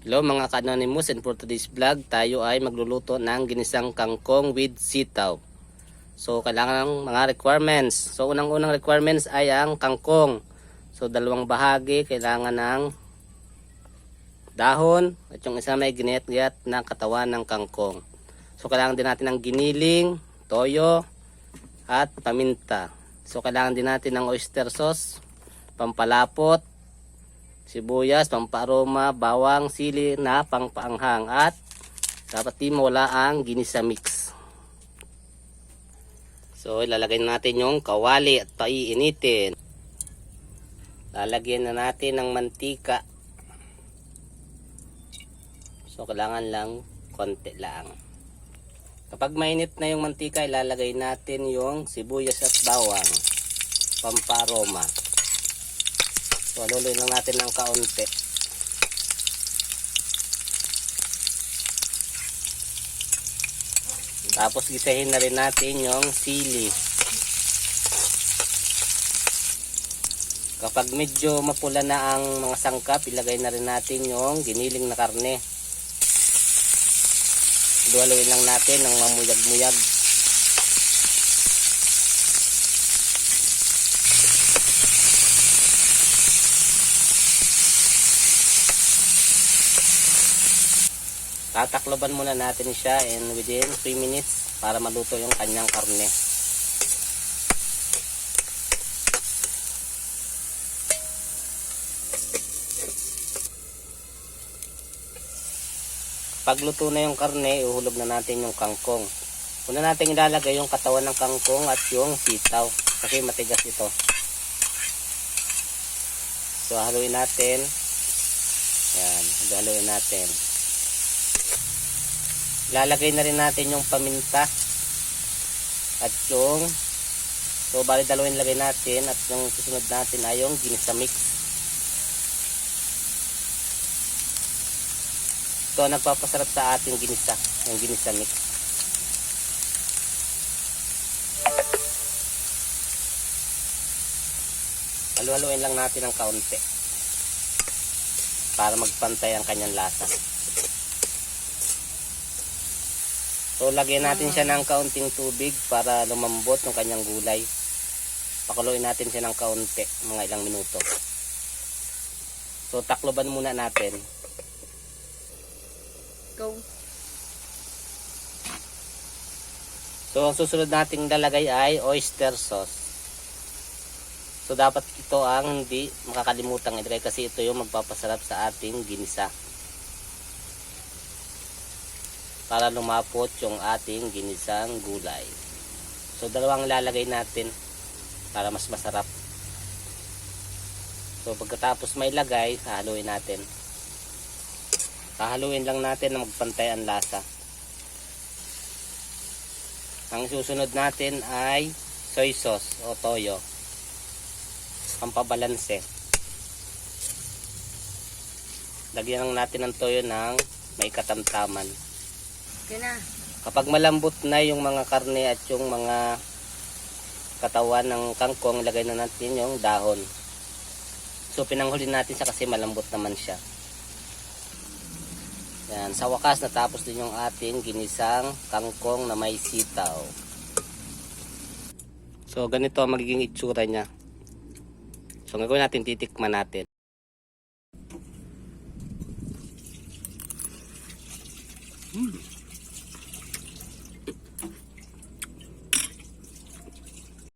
Hello mga ka-anonymous, and for today's vlog, tayo ay magluluto ng ginisang kangkong with sitaw. So kailangan ng mga requirements. So unang-unang requirements ay ang kangkong. So dalawang bahagi, kailangan ng dahon at yung isa may ginayat-gayat na katawan ng kangkong. So kailangan din natin ng giniling, toyo at paminta. So kailangan din natin ng oyster sauce, pampalapot, sibuyas, pamparoma, bawang, sili na pangpaanghang, at dapat di mawala ang ginisa mix. So ilalagay natin yung kawali at paiinitin. Lalagyan na natin ng mantika. So kailangan lang konti lang. Kapag mainit na yung mantika, ilalagay natin yung sibuyas at bawang, pamparoma. So, haluin lang natin ng kaunti. Tapos, gisahin na rin natin yung sili. Kapag medyo mapula na ang mga sangkap, ilagay na rin natin yung giniling na karne. Haluin lang natin ng mamuyag-muyag. Tatakloban muna natin siya and within 3 minutes para maluto yung kanyang karne. Pag luto na yung karne, ihulog na natin yung kangkong. Una natin ilalagay yung katawan ng kangkong at yung sitaw kasi matigas ito. So haluin natin. Yan, haluin natin. Lalagay na rin natin yung paminta at yung, so bali dalawin lagay natin, at yung susunod natin ay yung ginisa mix. Ito nagpapasarap sa ating ginisa, yung ginisa mix. Halu-haluin lang natin ng kaunti para magpantay ang kanyang lasa. So lagyan natin siya ng kaunting tubig para lumambot yung kanyang gulay. Pakuluin natin siya ng kaunti, mga ilang minuto. So takloban muna natin. Go. So ang susunod nating lalagay ay oyster sauce. So dapat ito ang hindi makakalimutang ilagay kasi ito yung magpapasarap sa ating ginisa, para lumapot yung ating ginisang gulay. So dalawang lalagay natin para mas masarap. So pagkatapos may lagay, haluin natin. Haluin lang natin na magpantay ang lasa. Ang susunod natin ay soy sauce o toyo, pampabalanse. Lagyan lang natin ng toyo ng may katamtaman. Okay na. Kapag malambot na yung mga karne at yung mga katawan ng kangkong, lagay na natin yung dahon. So pinanghuli natin siya kasi malambot naman siya. Yan, sa wakas natapos din yung ating ginisang kangkong na may sitaw. So ganito ang magiging itsura niya. So gagawin natin, titikman natin.